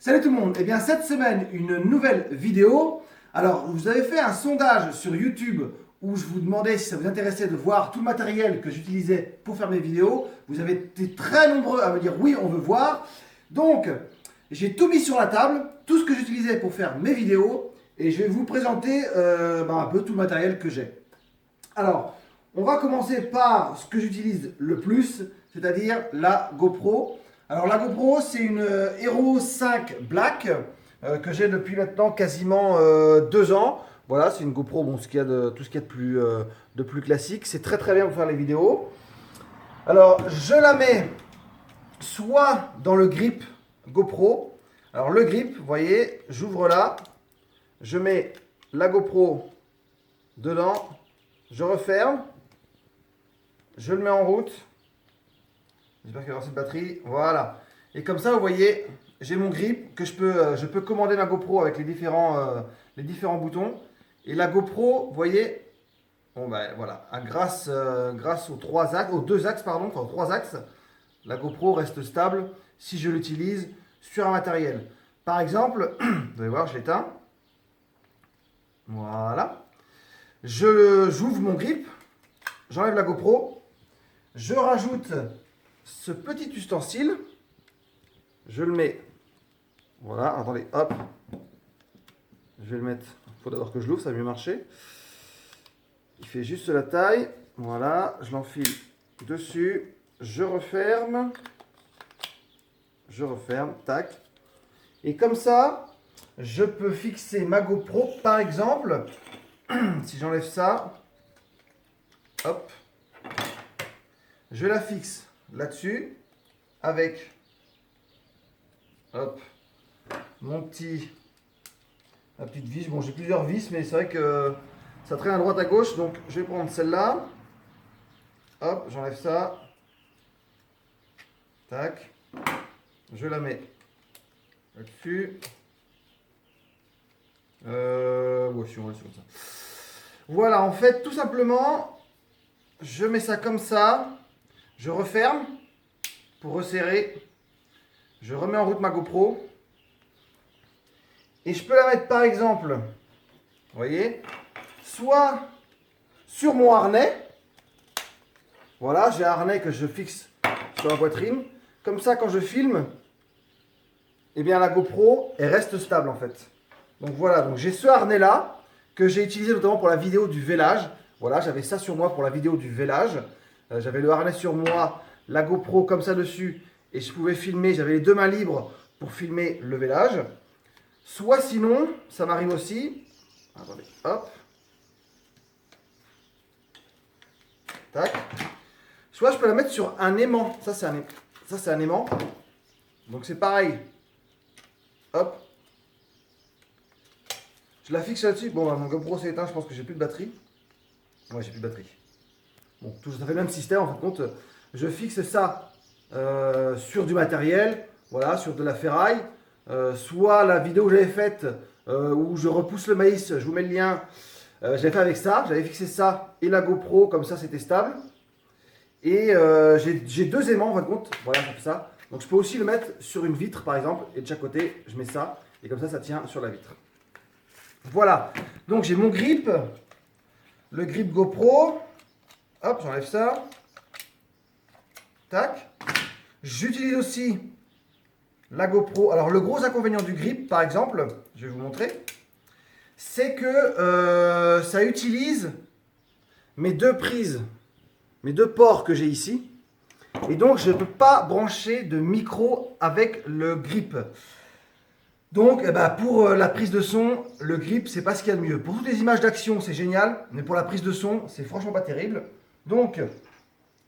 Salut tout le monde. Eh bien cette semaine, une nouvelle vidéo. Alors, vous avez fait un sondage sur YouTube où je vous demandais si ça vous intéressait de voir tout le matériel que j'utilisais pour faire mes vidéos. Vous avez été très nombreux à me dire oui, on veut voir. Donc, j'ai tout mis sur la table, tout ce que j'utilisais pour faire mes vidéos, et je vais vous présenter un peu tout le matériel que j'ai. Alors, on va commencer par ce que j'utilise le plus, c'est-à-dire la GoPro. Alors la GoPro, c'est une Hero 5 Black que j'ai depuis maintenant quasiment 2 ans. Voilà, c'est une GoPro, bon, tout ce qu'il y a de plus classique. C'est très très bien pour faire les vidéos. Alors, je la mets soit dans le grip GoPro. Alors le grip, vous voyez, j'ouvre là, je mets la GoPro dedans, je referme, je le mets en route. J'espère qu'il y aura cette batterie. Voilà. Et comme ça, vous voyez, j'ai mon grip que je peux commander ma GoPro avec les différents boutons. Et la GoPro, vous voyez, bon ben voilà, grâce aux deux axes, pardon, enfin aux trois axes, la GoPro reste stable si je l'utilise sur un matériel. Par exemple, vous allez voir, je l'éteins. Voilà. J'ouvre mon grip, j'enlève la GoPro, je rajoute ce petit ustensile, je le mets, voilà, attendez, hop, je vais le mettre, il faut d'abord que je l'ouvre, ça va mieux marcher. Il fait juste la taille, voilà, je l'enfile dessus, je referme, tac, et comme ça, je peux fixer ma GoPro, par exemple, si j'enlève ça, hop, je la fixe là-dessus avec hop, ma petite vis. Bon, j'ai plusieurs vis, mais c'est vrai que ça traîne à droite à gauche, donc je vais prendre celle-là. Hop, j'enlève ça. Tac. Je la mets là-dessus. Ouais, si on va le comme ça. Voilà, en fait, tout simplement, je mets ça comme ça. Je referme pour resserrer. Je remets en route ma GoPro. Et je peux la mettre par exemple, vous voyez, soit sur mon harnais. Voilà, j'ai un harnais que je fixe sur la poitrine. Comme ça, quand je filme, eh bien la GoPro, elle reste stable en fait. Donc voilà, donc j'ai ce harnais là que j'ai utilisé notamment pour la vidéo du vélage. Voilà, j'avais ça sur moi pour la vidéo du vélage. J'avais le harnais sur moi, la GoPro comme ça dessus, et je pouvais filmer, j'avais les deux mains libres pour filmer le vélage. Soit sinon, ça m'arrive aussi, attendez, hop, tac, soit je peux la mettre sur un aimant, ça c'est un aimant, donc c'est pareil, hop, je la fixe là-dessus, bon mon GoPro s'est éteint, je pense que j'ai plus de batterie, ouais j'ai plus de batterie. Bon, ça fait le même système en fin de compte. Je fixe ça sur du matériel, voilà, sur de la ferraille. Soit la vidéo que j'avais faite où je repousse le maïs, je vous mets le lien. J'avais fait avec ça, j'avais fixé ça et la GoPro, comme ça c'était stable. Et j'ai deux aimants en fin de compte, voilà, comme ça. Donc je peux aussi le mettre sur une vitre par exemple, et de chaque côté je mets ça, et comme ça tient sur la vitre. Voilà, donc j'ai mon grip, le grip GoPro. Hop, j'enlève ça. Tac. J'utilise aussi la GoPro. Alors, le gros inconvénient du grip, par exemple, je vais vous montrer, c'est que ça utilise mes deux prises, mes deux ports que j'ai ici. Et donc, je ne peux pas brancher de micro avec le grip. Donc, pour la prise de son, le grip, c'est pas ce qu'il y a de mieux. Pour toutes les images d'action, c'est génial, mais pour la prise de son, c'est franchement pas terrible. Donc,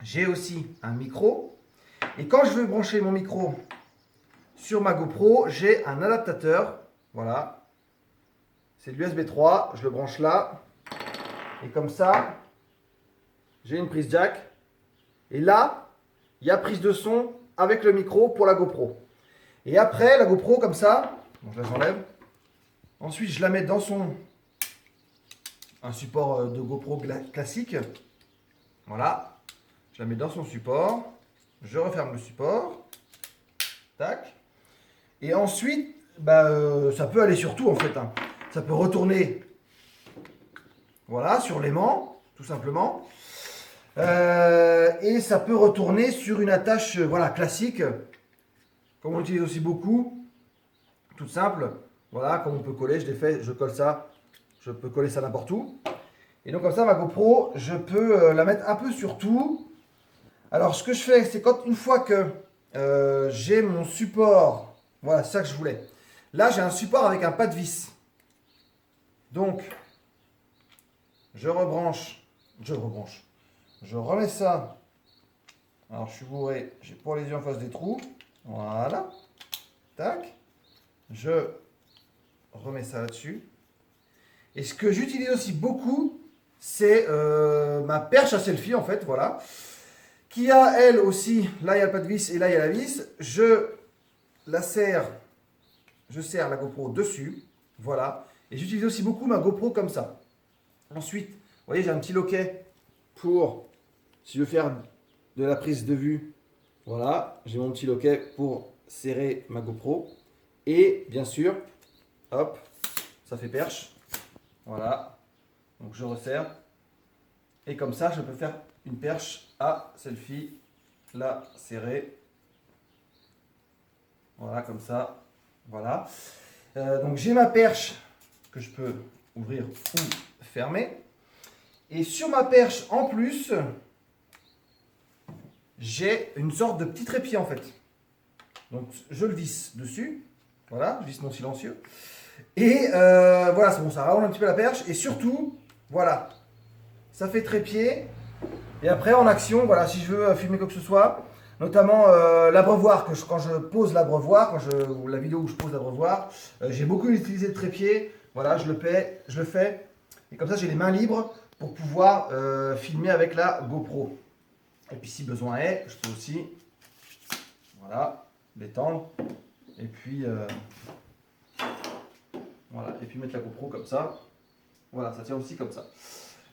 j'ai aussi un micro. Et quand je veux brancher mon micro sur ma GoPro, j'ai un adaptateur. Voilà. C'est de l'USB 3. Je le branche là. Et comme ça, j'ai une prise jack. Et là, il y a prise de son avec le micro pour la GoPro. Et après, la GoPro, comme ça, bon, je la enlève. Ensuite, je la mets dans un support de GoPro classique. Voilà. Je la mets dans son support. Je referme le support. Tac. Et ensuite, ça peut aller sur tout en fait, hein. Ça peut retourner, voilà, sur l'aimant, tout simplement. Et ça peut retourner sur une attache, voilà, classique, comme on l'utilise aussi beaucoup, toute simple. Voilà, comme on peut coller, je l'ai fait, je colle ça, je peux coller ça n'importe où. Et donc comme ça, ma GoPro, je peux la mettre un peu sur tout. Alors ce que je fais, c'est une fois que j'ai mon support, voilà, c'est ça que je voulais. Là, j'ai un support avec un pas de vis. Donc, je remets ça. Alors, je suis bourré, j'ai pour les yeux en face des trous. Voilà. Tac. Je remets ça là-dessus. Et ce que j'utilise aussi beaucoup, c'est ma perche à selfie, en fait, voilà. Qui a, elle aussi, là, il y a le pas de vis et là, il y a la vis. Je serre la GoPro dessus. Voilà. Et j'utilise aussi beaucoup ma GoPro comme ça. Ensuite, vous voyez, j'ai un petit loquet pour, si je veux faire de la prise de vue, voilà, j'ai mon petit loquet pour serrer ma GoPro. Et bien sûr, hop, ça fait perche. Voilà. Donc je resserre. Et comme ça, je peux faire une perche à selfie, la serrer. Voilà, comme ça. Voilà. Donc j'ai ma perche que je peux ouvrir ou fermer. Et sur ma perche, en plus, j'ai une sorte de petit trépied en fait. Donc je le visse dessus. Voilà, je visse mon silencieux. Et voilà, c'est bon, ça rallonge un petit peu la perche. Et surtout, voilà, ça fait trépied. Et après, en action, voilà, si je veux filmer quoi que ce soit, notamment l'abreuvoir, quand je pose l'abreuvoir, ou la vidéo où je pose l'abreuvoir, j'ai beaucoup utilisé le trépied. Voilà, je le fais. Et comme ça, j'ai les mains libres pour pouvoir filmer avec la GoPro. Et puis, si besoin est, je peux aussi, voilà, l'étendre. Et puis, voilà, et puis mettre la GoPro comme ça. Voilà, ça tient aussi comme ça.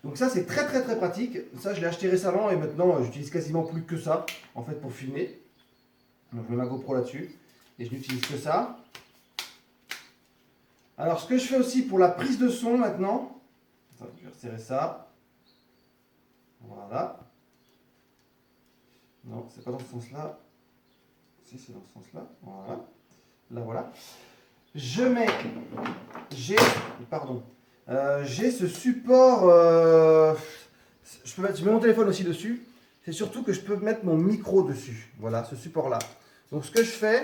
Donc ça, c'est très très très pratique. Ça, je l'ai acheté récemment et maintenant, j'utilise quasiment plus que ça, en fait, pour filmer. Donc, je mets ma GoPro là-dessus et je n'utilise que ça. Alors, ce que je fais aussi pour la prise de son maintenant, attends, je vais resserrer ça. Voilà. Non, c'est pas dans ce sens-là. Si, c'est dans ce sens-là. Voilà. Là, voilà. J'ai ce support. Je mets mon téléphone aussi dessus. C'est surtout que je peux mettre mon micro dessus. Voilà, ce support-là. Donc, ce que je fais,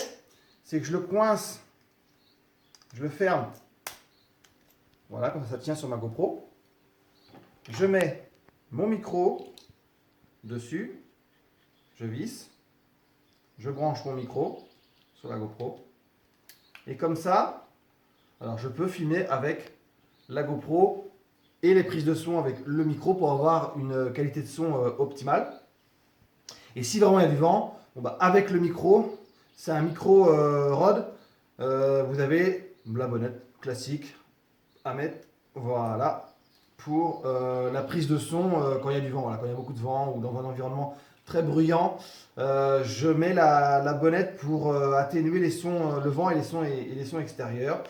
c'est que je le coince, je le ferme. Voilà, comme ça tient sur ma GoPro. Je mets mon micro dessus. Je visse. Je branche mon micro sur la GoPro. Et comme ça, alors je peux filmer avec la GoPro et les prises de son avec le micro pour avoir une qualité de son optimale. Et si vraiment il y a du vent, bon bah avec le micro, c'est un micro Rode, vous avez la bonnette classique à mettre, voilà, pour la prise de son quand il y a du vent, voilà, quand il y a beaucoup de vent ou dans un environnement très bruyant. Je mets la bonnette pour atténuer les sons, le vent et les sons extérieurs.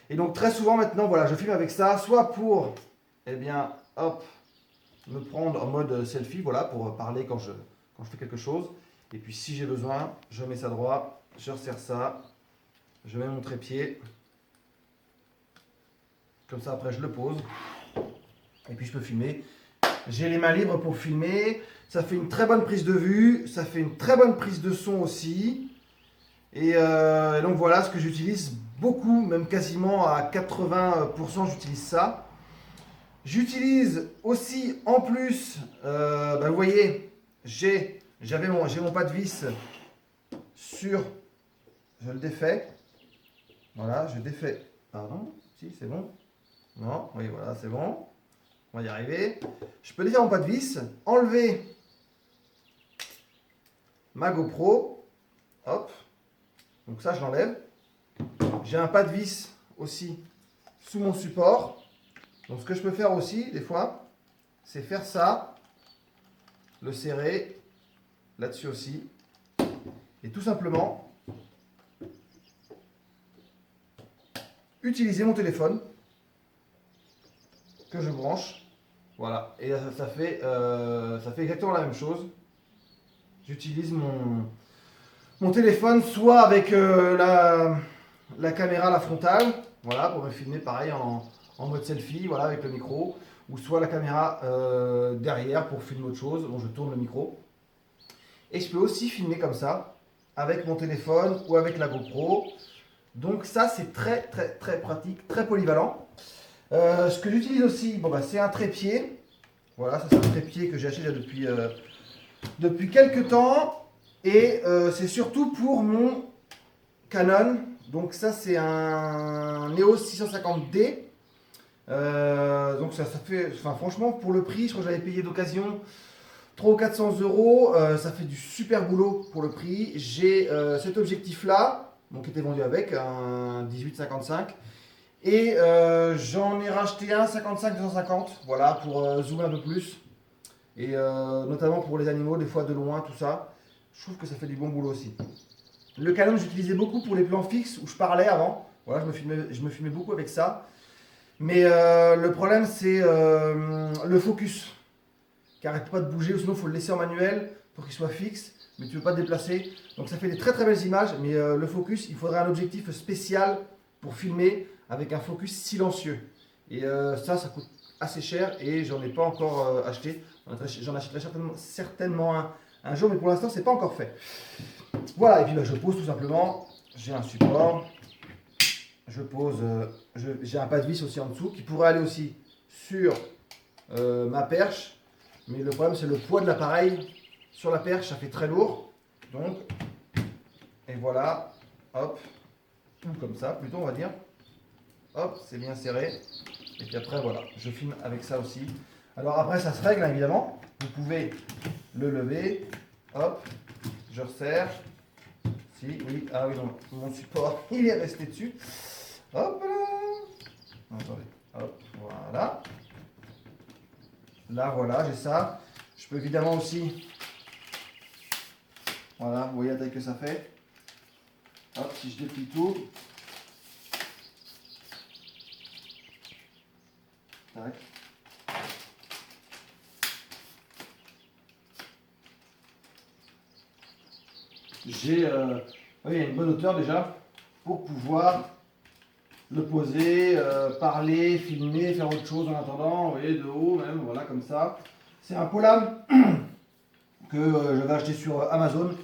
Et donc très souvent maintenant, voilà, je filme avec ça, soit pour, eh bien, hop, me prendre en mode selfie, voilà, pour parler quand je fais quelque chose. Et puis si j'ai besoin, je mets ça droit, je resserre ça, je mets mon trépied. Comme ça après je le pose. Et puis je peux filmer. J'ai les mains libres pour filmer. Ça fait une très bonne prise de vue. Ça fait une très bonne prise de son aussi. Et donc voilà ce que j'utilise beaucoup, même quasiment à 80%, j'utilise ça. J'utilise aussi en plus, vous voyez, j'ai mon pas de vis sur, je le défais. Voilà, je défais. Pardon, si c'est bon. Non, oui voilà, c'est bon. On va y arriver. Je peux défaire mon pas de vis, enlever ma GoPro. Hop. Donc ça, je l'enlève. J'ai un pas de vis aussi sous mon support. Donc ce que je peux faire aussi, des fois, c'est faire ça, le serrer là-dessus aussi. Et tout simplement, utiliser mon téléphone que je branche. Voilà, et ça fait exactement la même chose. J'utilise mon téléphone soit avec la caméra, la frontale, voilà, pour me filmer pareil en mode selfie, voilà, avec le micro, ou soit la caméra derrière pour filmer autre chose, dont je tourne le micro. Et je peux aussi filmer comme ça, avec mon téléphone ou avec la GoPro. Donc ça, c'est très pratique, très polyvalent. Ce que j'utilise aussi, bon, bah, c'est un trépied. Voilà, ça c'est un trépied que j'ai acheté depuis quelques temps. Et c'est surtout pour mon Canon. Donc ça c'est un EOS 650D. Donc ça fait, enfin, franchement pour le prix, je crois que j'avais payé d'occasion 300 ou 400 euros. Ça fait du super boulot pour le prix. J'ai cet objectif là, donc qui était vendu avec un 18-55. Et j'en ai racheté un 55-250, voilà, pour zoomer un peu plus. Et notamment pour les animaux, des fois de loin, tout ça. Je trouve que ça fait du bon boulot aussi. Le Canon, j'utilisais beaucoup pour les plans fixes où je parlais avant. Voilà, je me filmais beaucoup avec ça. Mais le problème, c'est le focus, qui n'arrête pas de bouger, ou sinon il faut le laisser en manuel pour qu'il soit fixe, mais tu ne veux pas te déplacer. Donc ça fait des très belles images, mais le focus, il faudrait un objectif spécial pour filmer avec un focus silencieux. Et ça coûte assez cher et j'en ai pas encore acheté. J'en achèterai certainement un jour, mais pour l'instant, c'est pas encore fait. Voilà, et puis bah, je pose tout simplement. J'ai un support. Je pose. J'ai un pas de vis aussi en dessous qui pourrait aller aussi sur ma perche. Mais le problème, c'est le poids de l'appareil sur la perche. Ça fait très lourd. Donc, et voilà. Hop. Ou comme ça, plutôt, on va dire. Hop, c'est bien serré. Et puis après, voilà, je filme avec ça aussi. Alors après, ça se règle, hein, évidemment. Vous pouvez le lever. Hop, je resserre. Si, oui, ah oui, non, mon support, il est resté dessus. Hop là. Attendez, hop, voilà. Là, voilà, j'ai ça. Je peux évidemment aussi... Voilà, vous voyez la taille que ça fait. Hop, si je déplie tout. Tac. J'ai il y a une bonne hauteur déjà pour pouvoir le poser, parler, filmer, faire autre chose en attendant, vous voyez, de haut même, voilà, comme ça. C'est un Polam que j'avais acheté sur Amazon.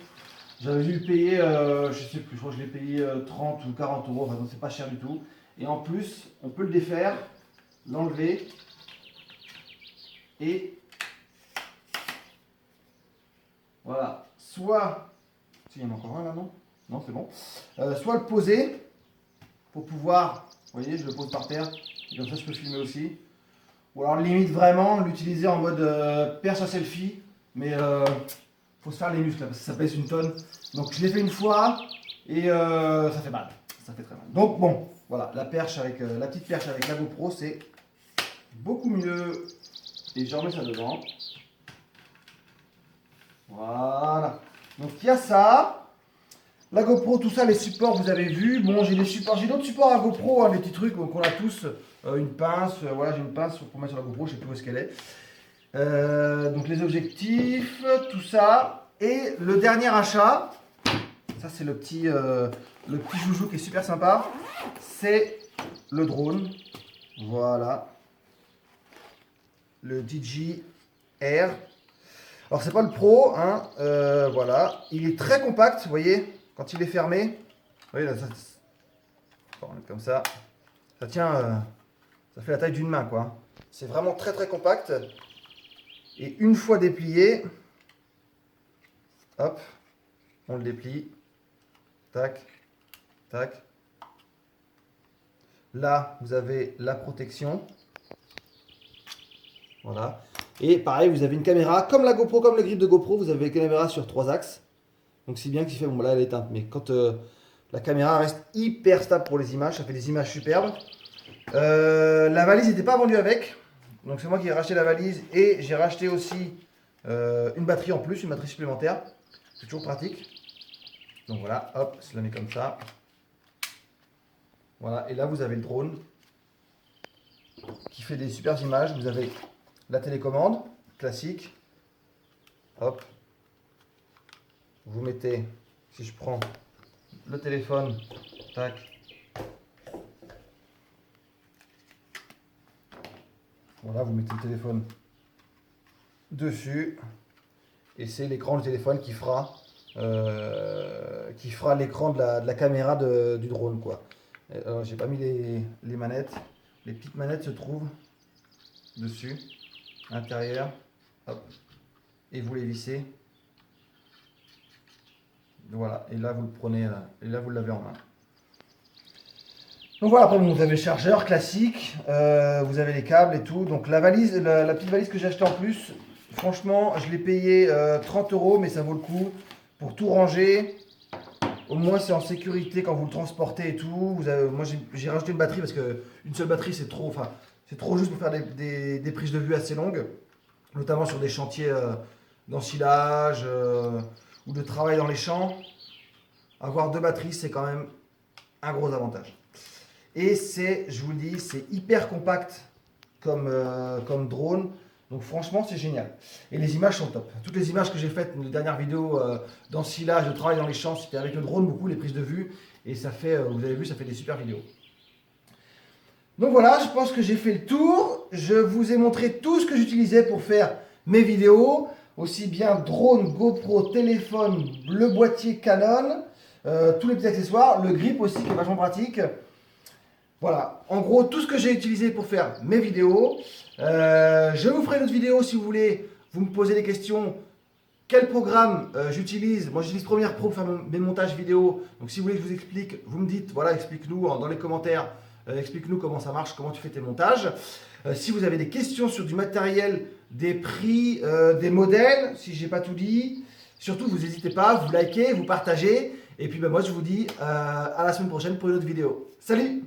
J'avais dû le payer, je sais plus, je crois que je l'ai payé 30 ou 40 euros, enfin donc c'est pas cher du tout. Et en plus, on peut le défaire, l'enlever et voilà, soit... Si, il y en a encore un là, non? Non, c'est bon. Soit le poser pour pouvoir, vous voyez, je le pose par terre, et comme ça je peux filmer aussi. Ou alors limite vraiment l'utiliser en mode perche à selfie, mais faut se faire les muscles là, parce que ça pèse une tonne. Donc je l'ai fait une fois et ça fait mal, ça fait très mal. Donc bon, voilà, la perche avec la petite perche avec la GoPro, c'est beaucoup mieux. Et je remets ça dedans. Voilà. Donc il y a ça. La GoPro, tout ça, les supports, vous avez vu. Bon, j'ai d'autres supports à GoPro, hein, des petits trucs qu'on a tous. Une pince, voilà, j'ai une pince pour mettre sur la GoPro, je ne sais plus où est-ce qu'elle est. Donc les objectifs, tout ça. Et le dernier achat, ça c'est le petit joujou qui est super sympa. C'est le drone. Voilà. Le DJI Air. Alors c'est pas le Pro, hein, voilà. Il est très compact, vous voyez. Quand il est fermé, vous voyez là, comme ça, ça tient, ça fait la taille d'une main, quoi. C'est vraiment très compact. Et une fois déplié, hop, on le déplie, tac, tac. Là, vous avez la protection, voilà. Et pareil, vous avez une caméra, comme la GoPro, comme le grip de GoPro, vous avez une caméra sur 3 axes. Donc si bien qu'il fait, bon là elle est éteinte, mais quand la caméra reste hyper stable pour les images, ça fait des images superbes. La valise n'était pas vendue avec, donc c'est moi qui ai racheté la valise et j'ai racheté aussi une batterie en plus, une batterie supplémentaire. C'est toujours pratique. Donc voilà, hop, je la mets comme ça. Voilà, et là vous avez le drone qui fait des super images. Vous avez la télécommande classique. Hop. Vous mettez, si je prends le téléphone, tac. Voilà, vous mettez le téléphone dessus. Et c'est l'écran du téléphone qui fera l'écran de la caméra du drone, quoi. J'ai pas mis les manettes. Les petites manettes se trouvent dessus, à l'intérieur. Hop. Et vous les vissez. Voilà. Et là vous le prenez, et là vous l'avez en main. Donc voilà, après bon, vous avez le chargeur classique, vous avez les câbles et tout. Donc la valise, la petite valise que j'ai achetée en plus, franchement, je l'ai payé 30 €, mais ça vaut le coup pour tout ranger. Au moins, c'est en sécurité quand vous le transportez et tout. Moi, j'ai rajouté une batterie parce qu'une seule batterie, c'est trop juste pour faire des prises de vue assez longues, notamment sur des chantiers d'ensilage ou de travail dans les champs. Avoir 2 batteries, c'est quand même un gros avantage. Et je vous le dis, c'est hyper compact comme drone. Donc franchement, c'est génial. Et les images sont top. Toutes les images que j'ai faites, les dernières vidéos d'ensilage, de travail dans les champs, c'était avec le drone beaucoup, les prises de vue. Et ça fait, vous avez vu, ça fait des super vidéos. Donc voilà, je pense que j'ai fait le tour. Je vous ai montré tout ce que j'utilisais pour faire mes vidéos. Aussi bien drone, GoPro, téléphone, le boîtier Canon, tous les petits accessoires, le grip aussi qui est vachement pratique. Voilà, en gros, tout ce que j'ai utilisé pour faire mes vidéos. Je vous ferai une autre vidéo si vous voulez. Vous me posez des questions. Quel programme j'utilise? Moi, j'utilise Premiere Pro pour faire mes montages vidéo. Donc, si vous voulez que je vous explique, vous me dites, voilà, explique-nous dans les commentaires. Explique-nous comment ça marche, comment tu fais tes montages. Si vous avez des questions sur du matériel, des prix, des modèles, si j'ai pas tout dit, surtout, vous n'hésitez pas, vous likez, vous partagez. Et puis, moi, je vous dis à la semaine prochaine pour une autre vidéo. Salut!